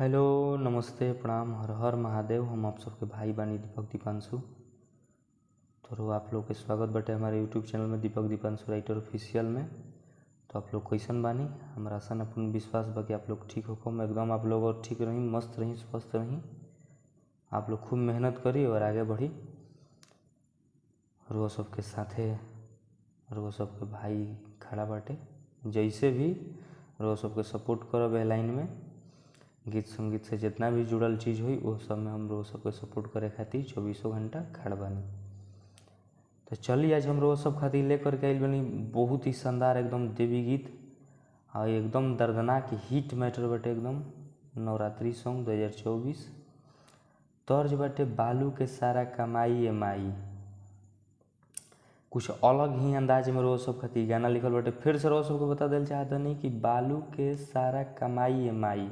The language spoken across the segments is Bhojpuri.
हेलो, नमस्ते, प्रणाम, हर हर महादेव। हम आप सबके भाई बानी दीपक दीपांशु। तो आप लोग के स्वागत बटे हमारे यूट्यूब चैनल में दीपक दीपांशु राइटर ऑफिशियल में। तो आप लोग कैसन बानी? हमारा आशा न पूर्ण विश्वास बा कि आप लोग ठीक हो, एकदम आप लोग और ठीक रही, मस्त रही, स्वस्थ रही। आप लोग खूब मेहनत करी और आगे बढ़ी। और वो सबके साथे और वो सबके भाई खड़ा बाटे, जैसे भी वो सबके सपोर्ट करब है लाइन में। गीत संगीत से जितना भी जुड़ल चीज़ हुई वो सब में हम लोग सबके सपोर्ट करे खातिर 24 घंटा खड़ा बानी। तो चलिए आज हम लोग सब खातिर लेकर के आइल बनी बहुत ही शानदार एकदम देवी गीत और एकदम दर्दनाक हिट मैटर बटे एकदम नवरात्रि सॉन्ग 2024। तर्ज बटे बालू के सारा कमाई ए माई। कुछ अलग ही अंदाज में रोज सब खातिर गाना लिखल बटे। फिर से रोज सबको बता दिल चाहता नहीं कि बालू के सारा कमाई ए माई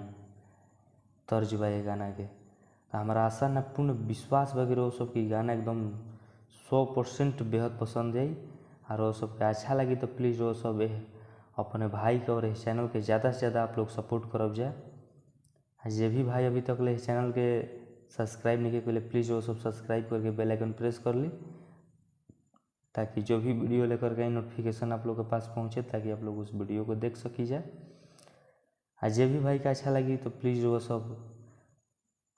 तर्ज बा ये गाना के। तो हमारा आशा न पूर्ण विश्वास वगैरह वो सब की गाना एकदम 100% बेहद पसंद आई। और वो सबके अच्छा लगी तो प्लीज़ वो सब अपने भाई के और इस चैनल के ज़्यादा से ज़्यादा आप लोग सपोर्ट करब जाए। जे भी भाई अभी तक ले इस चैनल के सब्सक्राइब नहीं किए प्लीज़ वो सब सब्सक्राइब करके बेल आइकन प्रेस कर ली, ताकि जो भी वीडियो लेकर के नोटिफिकेशन आप लोग के पास पहुँचे, ताकि आप लोग उस वीडियो को देख सकी जाए। जे भी भाई का अच्छा लगी तो प्लीज़ वो सब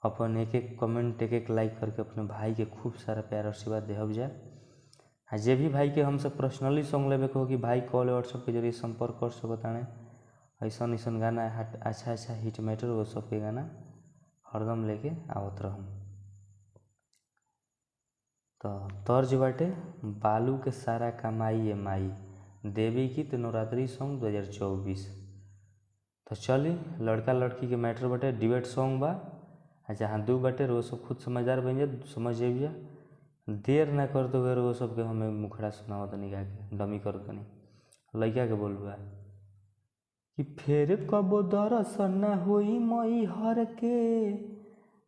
अपन एक एक कमेंट एक एक लाइक करके अपने भाई के खूब सारा प्यार आशीर्वाद देहब जाए। जे भी भाई के हमसे पर्सनली सॉन्ग लेवे को कि भाई कॉल व्हाट्सएप के जरिए संपर्क कर सकताने। ऐसा गाना अच्छा हिट मैटर वो सब के गाना हरदम लेके आवत रहूँ। तो तर्ज बाटे बालू के सारा कमाई ए माई देवी गीत नवरात्रि सॉन्ग 2024। तो चली लड़का लड़की के मैटर बटे डिबेट सॉन्ग बा। जहाँ दू बटे वो सब खुद समझदार बन जाए, समझ जाइए। देर ना कर दो वो सब के हमें मुखड़ा सुनाओ तनी गा के डमी कर तनी लड़का के बोलबा कि फिर कबो दर्शन ना होई मई हर के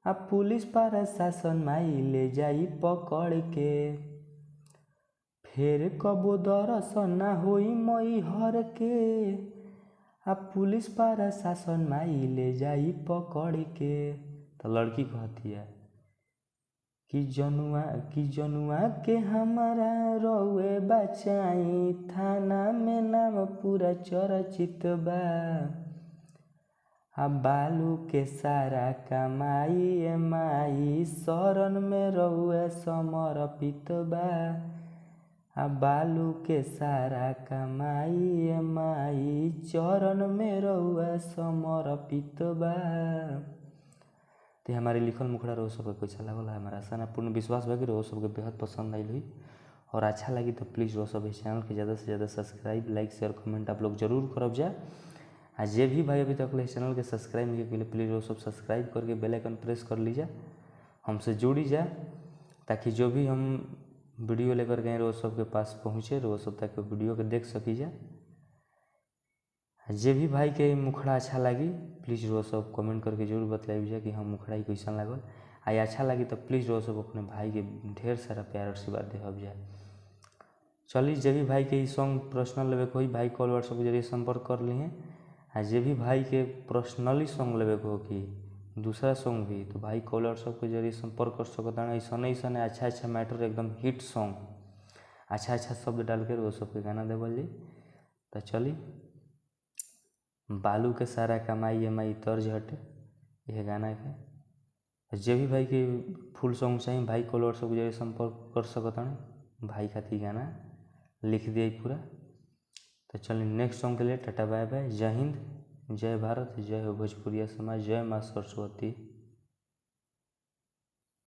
आ पुलिस प्रशासन माई ले जाई पकड़ के। फिर कबो दर्शन ना होई मई हर के आ पुलिस प्रशासन माई ले जाई पकड़ के। तो लड़की कहती है कि जनुआ के हमारा रउए बचाई, थाना में नाम पूरा चर्चित बा। आ बालू के सारा कमाई ए माई शरण में रउए समर्पित बा। आ बालू के सारा कमाई ए माई चरण में रउए समर्पित बा। तो हमारे लिखल मुखड़ा रो सबके कैसा लगल है, हमारा आशा पूर्ण विश्वास बा कि रो सबके बेहद पसंद आई हुई। और अच्छा लगी तो प्लीज़ वो सब इस चैनल के ज़्यादा से ज़्यादा सब्सक्राइब लाइक शेयर कमेंट आप लोग जरूर करब जाए। आ जे भी भाई अभी तक इस चैनल के सब्सक्राइब नहीं किए प्लीज़ वो सब सब्सक्राइब करके बेल आइकन प्रेस कर लीजिए, हमसे जुड़ी जाए, ताकि जो भी हम वीडियो लेकर गए वो सबके पास पहुँचे, वो सब तक वीडियो के देख सकी जाए। जे भी भाई के मुखड़ा अच्छा लगी प्लीज़ वो सब कमेंट करके जरूर बतलाइए जाए कि हम मुखड़ा ही कैसा लागल। आई अच्छा लगी तो प्लीज़ वो सब अपने भाई के ढेर सारा प्यार आशीर्वाद देहब जाए। चलिए जे भी भाई के सॉन्ग पर्सनल लेवे को भाई कॉल व्हाट्सएप के जरिए संपर्क कर ली हैं। जे भी भाई के पर्सनली सॉन्ग लेवे को कि दूसरा सॉन्ग भी तो भाई कॉल व्हाट्सएप के जरिए संपर्क कर सकता है। ऐसा अच्छा मैटर एकदम हिट सॉन्ग अच्छा शब्द डाल कर वो सबके गाना देवल जी। तो चलिए बालू के सारा कमाई ए माई तर्ज हटे यह गाना के। जे भी भाई के फुल सॉन्ग चाहिए भाई कॉल व्हाट्सएप के जरिए संपर्क कर सकता है। भाई खातिर गाना लिख दिए पूरा। तो चलिए नेक्स्ट सॉन्ग के लिए टाटा बाय बाय, जय हिंद, जय भारत, जय हो भोजपुरिया समाज, जय माँ सरस्वती।